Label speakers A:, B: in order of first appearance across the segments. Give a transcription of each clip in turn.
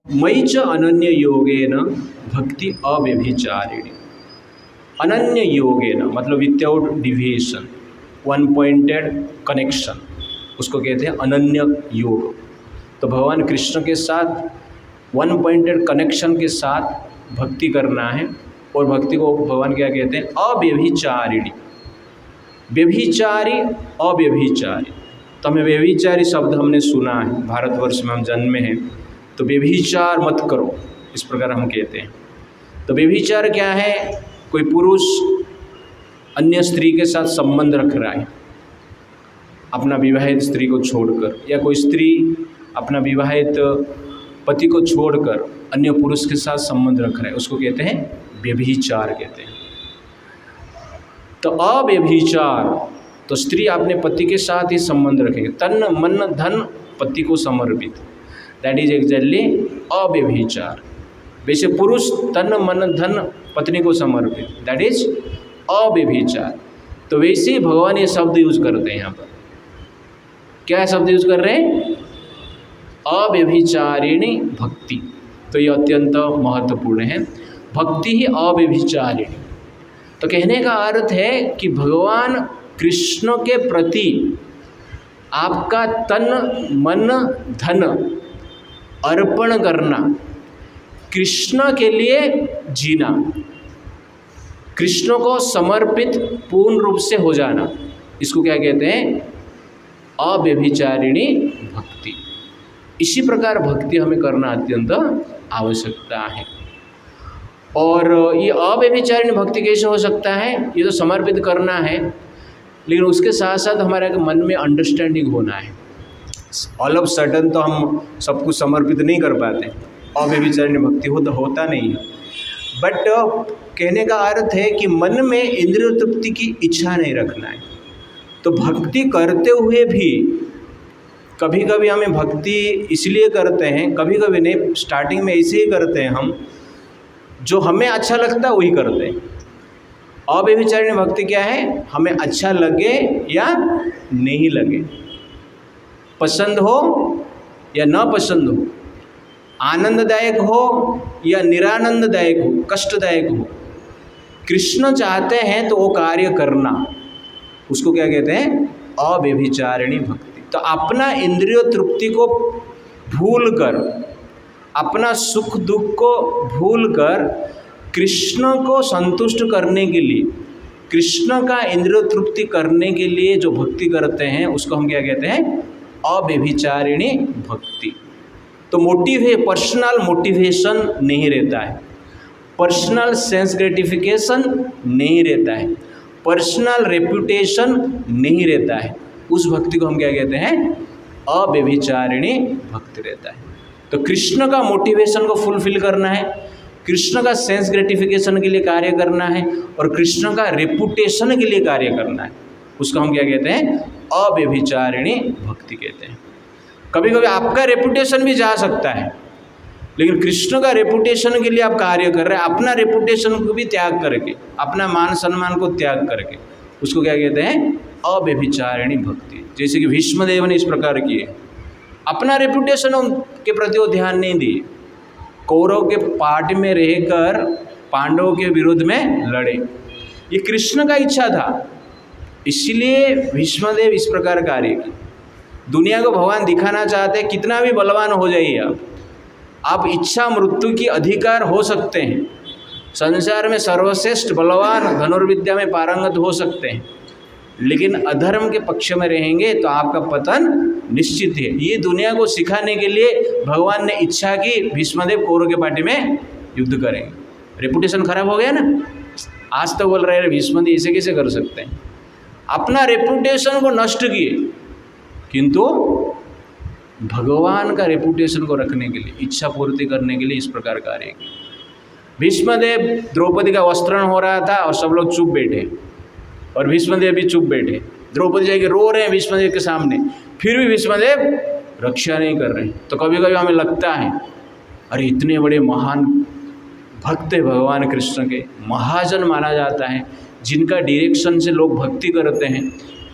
A: मयि च अनन्य योगेन भक्ति अव्यभिचारिणी। अनन्य योगेन मतलब without deviation, one pointed connection, उसको कहते हैं अनन्य योग। तो भगवान कृष्ण के साथ वन पॉइंटेड कनेक्शन के साथ भक्ति करना है। और भक्ति को भगवान क्या कहते हैं? अव्यभिचारिणी। व्यभिचारी, अव्यभिचारी। तो हमें व्यभिचारी शब्द हमने सुना है, भारतवर्ष में हम जन्मे हैं तो व्यभिचार मत करो, इस प्रकार हम कहते हैं। तो व्यभिचार क्या है? कोई पुरुष अन्य स्त्री के साथ संबंध रख रहा है अपना विवाहित स्त्री को छोड़कर, या कोई स्त्री अपना विवाहित पति को छोड़कर अन्य पुरुष के साथ संबंध रख रहा है, उसको कहते हैं व्यभिचार कहते हैं। तो अव्यभिचार तो स्त्री अपने पति के साथ ही संबंध रखेगी, तन मन धन पति को समर्पित, दैट इज एग्जैक्टली अव्यभिचार। वैसे पुरुष तन मन धन पत्नी को समर्पित, दैट इज अव्यभिचार। तो वैसे ही भगवान ये शब्द यूज करते हैं यहाँ पर। क्या शब्द यूज कर रहे हैं? अव्यभिचारिणी भक्ति। तो ये अत्यंत महत्वपूर्ण है, भक्ति ही अव्यभिचारिणी। तो कहने का अर्थ है कि भगवान कृष्ण के प्रति आपका तन मन धन अर्पण करना, कृष्ण के लिए जीना, कृष्ण को समर्पित पूर्ण रूप से हो जाना, इसको क्या कहते हैं? अव्यभिचारिणी भक्ति। इसी प्रकार भक्ति हमें करना अत्यंत आवश्यकता है। और ये अव्यभिचारिणी भक्ति कैसे हो सकता है? ये तो समर्पित करना है, लेकिन उसके साथ साथ हमारे मन में अंडरस्टैंडिंग होना है। ऑल ऑफ सडन तो हम सब कुछ समर्पित नहीं कर पाते, अव्यभिचारिणी भक्ति होता नहीं है। बट कहने का अर्थ है कि मन में इंद्रिय तृप्ति की इच्छा नहीं रखना है। तो भक्ति करते हुए भी कभी कभी हमें भक्ति इसलिए करते हैं, कभी कभी नहीं, स्टार्टिंग में ऐसे ही करते हैं हम, जो हमें अच्छा लगता है वही करते हैं। अव्यभिचारिणी भक्ति क्या है? हमें अच्छा लगे या नहीं लगे, पसंद हो या न पसंद हो, आनंददायक हो या निरानंददायक हो, कष्टदायक हो, कृष्ण चाहते हैं तो वो कार्य करना, उसको क्या कहते हैं? अव्यभिचारिणी भक्ति। तो अपना इंद्रिय तृप्ति को भूलकर, अपना सुख दुख को भूलकर कृष्ण को संतुष्ट करने के लिए, कृष्ण का इंद्रिय तृप्ति करने के लिए जो भक्ति करते हैं उसको हम क्या कहते हैं? अव्यभिचारिणी भक्ति। तो पर्सनल मोटिवेशन नहीं रहता है, पर्सनल सेंस ग्रेटिफिकेशन नहीं रहता है, पर्सनल रेपुटेशन नहीं रहता है, उस भक्ति को हम क्या कहते हैं? अव्यभिचारिणी भक्ति रहता है। तो कृष्ण का मोटिवेशन को फुलफिल करना है, कृष्ण का सेंस ग्रेटिफिकेशन के लिए कार्य करना है, और कृष्ण का रेपुटेशन के लिए कार्य करना है, उसको हम क्या कहते हैं? अव्यभिचारिणी भक्ति कहते हैं। कभी कभी आपका रेपुटेशन भी जा सकता है, लेकिन कृष्ण का रेपुटेशन के लिए आप कार्य कर रहे हैं, अपना रेपुटेशन को भी त्याग करके, अपना मान सम्मान को त्याग करके, उसको क्या कहते हैं? अव्यभिचारिणी भक्ति। जैसे कि भीष्मदेव ने इस प्रकार किए, अपना रेपुटेशन के प्रति वो ध्यान नहीं दिए, कौरव के पार्टी में रहकर पांडवों के विरुद्ध में लड़े, ये कृष्ण का इच्छा था, इसलिए भीष्मदेव इस प्रकार कार्य किए। दुनिया को भगवान दिखाना चाहते हैं, कितना भी बलवान हो जाइए आप इच्छा मृत्यु की अधिकार हो सकते हैं, संसार में सर्वश्रेष्ठ बलवान धनुर्विद्या में पारंगत हो सकते हैं, लेकिन अधर्म के पक्ष में रहेंगे तो आपका पतन निश्चित है। ये दुनिया को सिखाने के लिए भगवान ने इच्छा की भीष्मदेव कौरव के पार्टी में युद्ध करेंगे। रेपुटेशन खराब हो गया ना, आज तो बोल रहे हैं भीष्मदेव ऐसे कैसे कर सकते हैं, अपना रेपुटेशन को नष्ट किए, किंतु भगवान का रेपुटेशन को रखने के लिए, इच्छा पूर्ति करने के लिए इस प्रकार कार्य किए। भीष्मदेव, द्रौपदी का वस्त्रण हो रहा था और सब लोग चुप बैठे, और भीष्मदेव भी चुप बैठे, द्रौपदी जाके रो रहे हैं भीष्मदेव के सामने, फिर भी भीष्मदेव रक्षा नहीं कर रहे। तो कभी कभी हमें लगता है अरे इतने बड़े महान भक्त है भगवान कृष्ण के, महाजन माना जाता है, जिनका डायरेक्शन से लोग भक्ति करते हैं,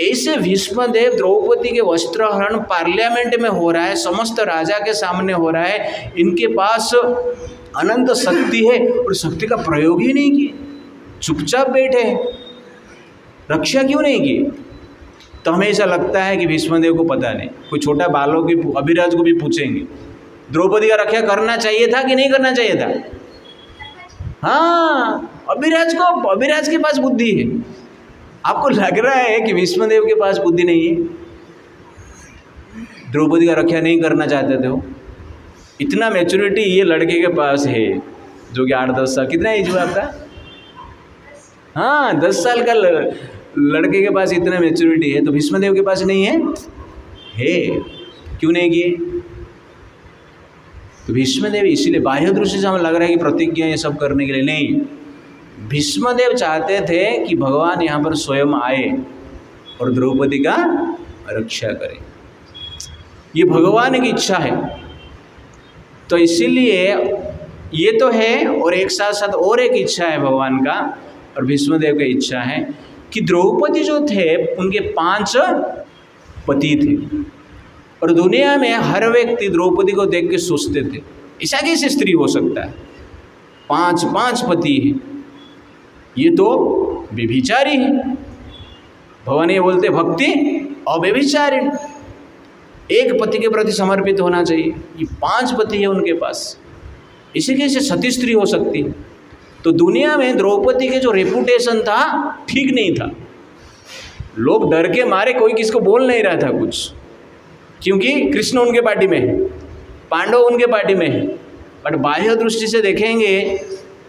A: ऐसे भीष्मदेव द्रौपदी के वस्त्रहरण पार्लियामेंट में हो रहा है, समस्त राजा के सामने हो रहा है, इनके पास अनंत शक्ति है और शक्ति का प्रयोग ही नहीं किए, चुपचाप बैठे हैं, रक्षा क्यों नहीं की? तो हमें ऐसा लगता है कि भीष्मदेव को पता नहीं। कोई छोटा बालक भी अभिराज को भी पूछेंगे द्रौपदी का रक्षा करना चाहिए था कि नहीं करना चाहिए था? हाँ, अभिराज के पास बुद्धि है। आपको लग रहा है कि भीष्मदेव के पास बुद्धि नहीं है, द्रौपदी का रक्षा नहीं करना चाहते थे वो? इतना मैच्योरिटी ये लड़के के पास है जो कि 8-10 साल, कितना एज हुआ आपका? हाँ, 10 साल का लड़के के पास इतना मैच्योरिटी है, तो भीष्मदेव के पास नहीं है? क्यों नहीं किए? तो भीष्मदेव इसीलिए बाह्य दृष्टि से हमें लग रहा है कि प्रतिज्ञा ये सब करने के लिए नहीं, भीष्मदेव चाहते थे कि भगवान यहाँ पर स्वयं आए और द्रौपदी का रक्षा करें, ये भगवान की इच्छा है। तो इसीलिए ये तो है, और एक साथ साथ और एक इच्छा है भगवान का और भीष्मदेव की इच्छा है कि द्रौपदी जो थे उनके 5 पति थे, और दुनिया में हर व्यक्ति द्रौपदी को देख के सोचते थे ऐसा कैसे स्त्री हो सकता है, 5 पति है, ये तो व्यभिचारी है। भगवान ये बोलते भक्ति अव्यभिचारी, एक पति के प्रति समर्पित होना चाहिए, ये 5 पति है उनके पास, इसे कैसे सती स्त्री हो सकती है? तो दुनिया में द्रौपदी के जो रेपुटेशन था ठीक नहीं था, लोग डर के मारे कोई किसको बोल नहीं रहा था कुछ, क्योंकि कृष्ण उनके पार्टी में है, पांडव उनके पार्टी में है। बट बाह्य दृष्टि से देखेंगे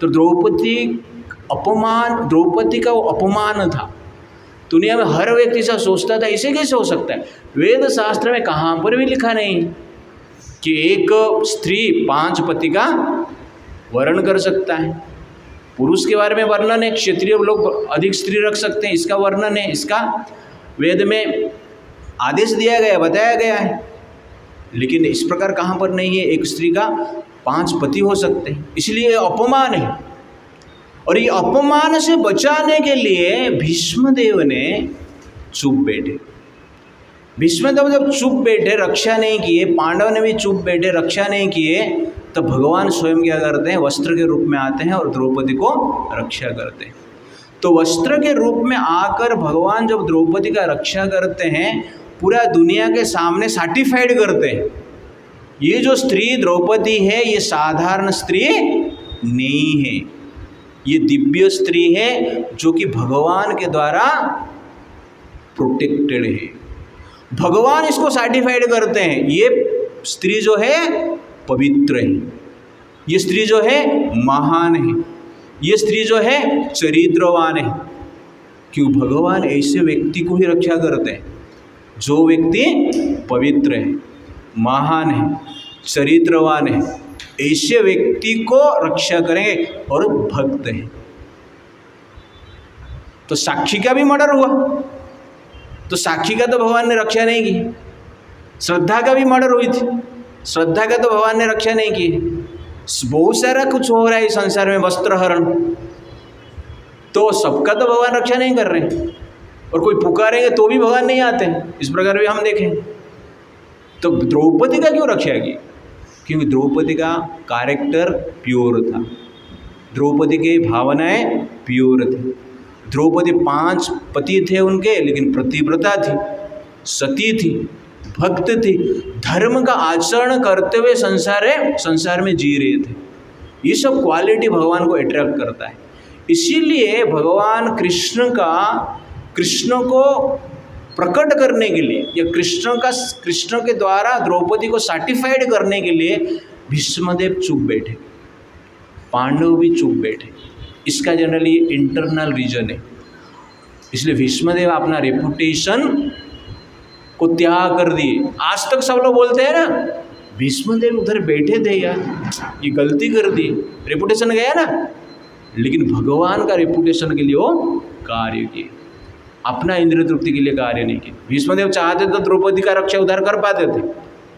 A: तो द्रौपदी का वो अपमान था, दुनिया में हर व्यक्ति ऐसा सोचता था, इसे कैसे हो सकता है? वेद शास्त्र में कहाँ पर भी लिखा नहीं कि एक स्त्री 5 पति का वर्ण कर सकता है। पुरुष के बारे में वर्णन है, क्षत्रिय लोग अधिक स्त्री रख सकते हैं, इसका वर्णन है, इसका वेद में आदेश दिया गया, बताया गया है, लेकिन इस प्रकार कहाँ पर नहीं है, एक स्त्री का 5 पति हो सकते हैं, इसलिए अपमान है। और ये अपमान से बचाने के लिए भीष्मदेव ने चुप बैठे, भीष्मदेव जब चुप बैठे, रक्षा नहीं किए, पांडव ने भी चुप बैठे, रक्षा नहीं किए, तब भगवान स्वयं क्या करते हैं, वस्त्र के रूप में आते हैं और द्रौपदी को रक्षा करते हैं। तो वस्त्र के रूप में आकर भगवान जब द्रौपदी का रक्षा करते हैं, पूरा दुनिया के सामने सर्टिफाइड करते हैं, ये जो स्त्री द्रौपदी है ये साधारण स्त्री नहीं है, ये दिव्य स्त्री है जो कि भगवान के द्वारा प्रोटेक्टेड है। भगवान इसको सर्टिफाइड करते हैं, ये स्त्री जो है पवित्र है, ये स्त्री जो है महान है, ये स्त्री जो है चरित्रवान है। क्यों? भगवान ऐसे व्यक्ति को ही रक्षा करते हैं जो व्यक्ति पवित्र है, महान है, चरित्रवान है, ऐसे व्यक्ति को रक्षा करेंगे और भक्त है। तो साक्षी का भी मर्डर हुआ, तो साक्षी का तो भगवान ने रक्षा नहीं की। श्रद्धा का भी मर्डर हुई थी, श्रद्धा का तो भगवान ने रक्षा नहीं की। बहुत सारा कुछ हो रहा है इस संसार में, वस्त्रहरण, तो सबका तो भगवान रक्षा नहीं कर रहे, और कोई पुकारेंगे तो भी भगवान नहीं आते। इस प्रकार भी हम देखें तो द्रौपदी का क्यों रक्षा की? क्योंकि द्रौपदी का कैरेक्टर प्योर था, द्रौपदी की भावनाएं प्योर थी। द्रौपदी 5 पति थे उनके, लेकिन प्रतिव्रता थी, सती थी, भक्त थी, धर्म का आचरण करते हुए संसार में जी रहे थे। ये सब क्वालिटी भगवान को अट्रैक्ट करता है। इसीलिए भगवान कृष्ण को प्रकट करने के लिए या कृष्ण के द्वारा द्रौपदी को सर्टिफाइड करने के लिए भीष्मदेव चुप बैठे, पांडव भी चुप बैठे। इसका जनरली इंटरनल रीजन है। इसलिए भीष्मदेव अपना रेपुटेशन को त्याग कर दिए। आज तक सब लोग बोलते हैं ना, भीष्मदेव उधर बैठे थे यार, ये गलती कर दी, रेपुटेशन गया ना। लेकिन भगवान का रेपुटेशन के लिए वो कार्य किए, अपना इंद्रिय तृप्ति के लिए कार्य नहीं किए। भीष्मदेव चाहते तो द्रौपदी का रक्षा उद्धार कर पाते थे,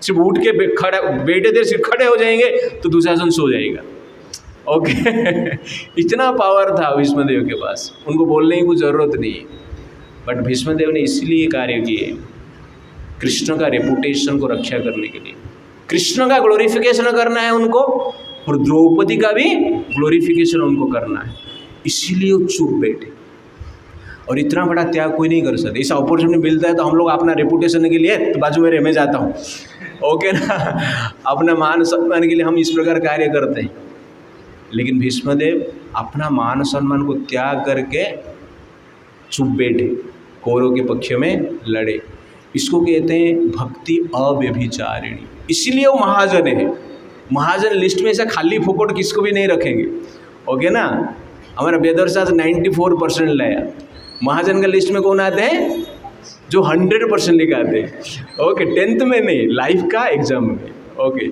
A: सिर्फ उठ के बैठे थे, सिर्फ खड़े हो जाएंगे तो दुशासन सो जाएगा। ओके इतना पावर था भीष्मदेव के पास, उनको बोलने की कुछ ज़रूरत नहीं है। बट भीष्मदेव ने इसलिए कार्य किए कृष्ण का रेपुटेशन को रक्षा करने के लिए, कृष्ण का ग्लोरिफिकेशन करना है उनको और द्रौपदी का भी ग्लोरिफिकेशन उनको करना है, इसीलिए वो चुप बैठे। और इतना बड़ा त्याग कोई नहीं कर सकता। ऐसा अपॉर्चुनिटी मिलता है तो हम लोग अपना रेपुटेशन के लिए तो बाजू में मैं जाता हूँ, ओके ना, अपना मान सम्मान के लिए हम इस प्रकार कार्य करते हैं। लेकिन भीष्मदेव अपना मान सम्मान को त्याग करके चुप बैठे, कौरव के पक्ष में लड़े। इसको कहते हैं भक्ति अव्यभिचारिणी। इसीलिए वो महाजन है। महाजन लिस्ट में ऐसा खाली फोकट किसको भी नहीं रखेंगे, ओके ना। हमारा वेदव्यास 94% लाया, महाजन का लिस्ट में कौन आते हैं? जो 100% लेके आते हैं, ओके, 10th में नहीं, लाइफ का एग्जाम में, ओके।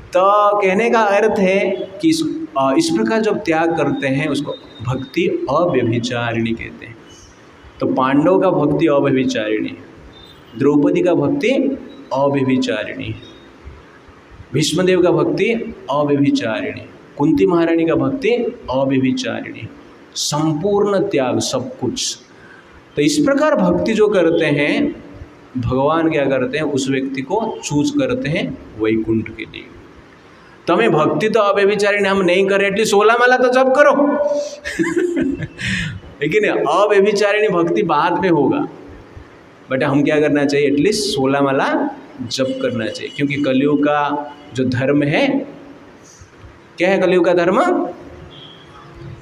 A: तो कहने का अर्थ है कि इस प्रकार जब त्याग करते हैं उसको भक्ति अव्यभिचारिणी कहते हैं। तो पांडव का भक्ति अव्यभिचारिणी, द्रौपदी का भक्ति अव्यभिचारिणी, भीष्मदेव का भक्ति अव्यभिचारिणी, कुंती महारानी का भक्ति अव्यभिचारिणी, संपूर्ण त्याग सब कुछ। तो इस प्रकार भक्ति जो करते हैं भगवान क्या करते हैं, उस व्यक्ति को चूज करते हैं वैकुंठ के लिए। तो हमें भक्ति तो अव्यभिचारिणी हम नहीं करें, एटलीस्ट 16 माला तो जप करो लेकिन अव्यभिचारिणी भक्ति बाद में होगा, बट हम क्या करना चाहिए, एटलीस्ट 16 माला जप करना चाहिए। क्योंकि कलयुग का जो धर्म है, क्या है कलयुग का धर्म?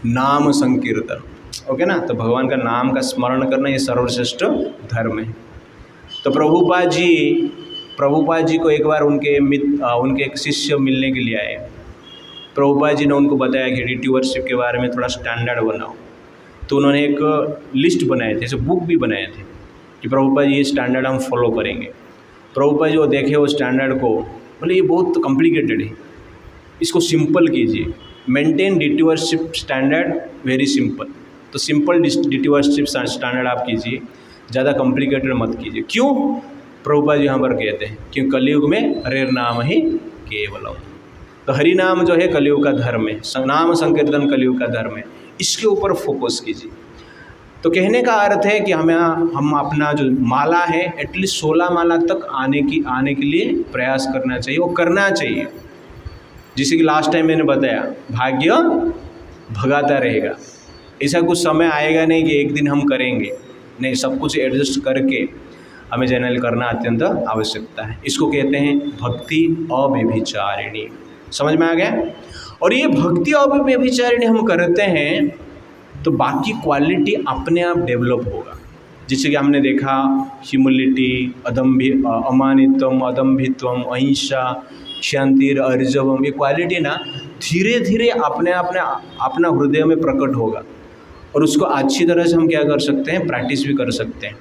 A: नाम संकीर्तन, ओके ना। तो भगवान का नाम का स्मरण करना ये सर्वश्रेष्ठ धर्म है। तो प्रभुपाद जी को एक बार उनके एक शिष्य मिलने के लिए आए। प्रभुपाद जी ने उनको बताया कि डीटी वर्शिप के बारे में थोड़ा स्टैंडर्ड बनाओ। तो उन्होंने एक लिस्ट बनाए थे, जैसे बुक भी बनाए थे कि प्रभुपाद जी ये स्टैंडर्ड हम फॉलो करेंगे। प्रभुपाद जी वो देखे वो स्टैंडर्ड को, बोले ये बहुत कॉम्प्लिकेटेड है, इसको सिंपल कीजिए। Maintain deity worship standard very simple. तो सिंपल डीटी वर्शिप स्टैंडर्ड आप कीजिए, ज़्यादा कॉम्प्लिकेटेड मत कीजिए। क्यों? प्रभुपाद जी यहाँ पर कहते हैं कि कलयुग में हरे नाम ही केवलम। तो हरि नाम जो है कलयुग का धर्म है, नाम संकीर्तन कलयुग का धर्म है, इसके ऊपर फोकस कीजिए। तो कहने का अर्थ है कि हम अपना जो माला है एटलीस्ट 16 माला तक आने के लिए प्रयास करना चाहिए, वो करना चाहिए। जैसे कि लास्ट टाइम मैंने बताया, भाग्य भगाता रहेगा। ऐसा कुछ समय आएगा नहीं कि एक दिन हम करेंगे, नहीं, सब कुछ एडजस्ट करके हमें जनरल करना अत्यंत आवश्यकता है। इसको कहते हैं भक्ति अव्यभिचारिणी। समझ में आ गया? और ये भक्ति अव्यभिचारिणी हम करते हैं तो बाकी क्वालिटी अपने आप डेवलप होगा। जैसे कि हमने देखा ह्यूमिलिटी, अमानित्वम, अदम्भित्वम, अहिंसा, शांतिर, अर्जवम, ये क्वालिटी ना धीरे धीरे अपना हृदय में प्रकट होगा। और उसको अच्छी तरह से हम क्या कर सकते हैं, प्रैक्टिस भी कर सकते हैं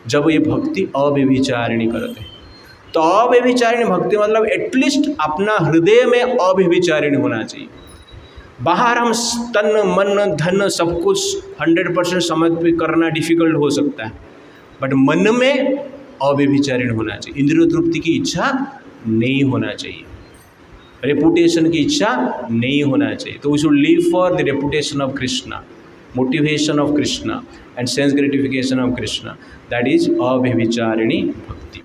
A: जब ये भक्ति अव्यभिचारिणी करते हैं। तो अव्यभिचारिणी भक्ति मतलब एटलीस्ट अपना हृदय में अव्यभिचारिणी होना चाहिए। बाहर हम तन मन धन सब कुछ 100% समर्पित करना डिफिकल्ट हो सकता है, बट मन में अव्यभिचारिणी होना चाहिए। इंद्रिय तृप्ति की इच्छा नहीं होना चाहिए, रेपुटेशन की इच्छा नहीं होना चाहिए। तो we should live for the reputation of Krishna, motivation of Krishna and sense gratification of Krishna, that is अव्यभिचारिणी भक्ति।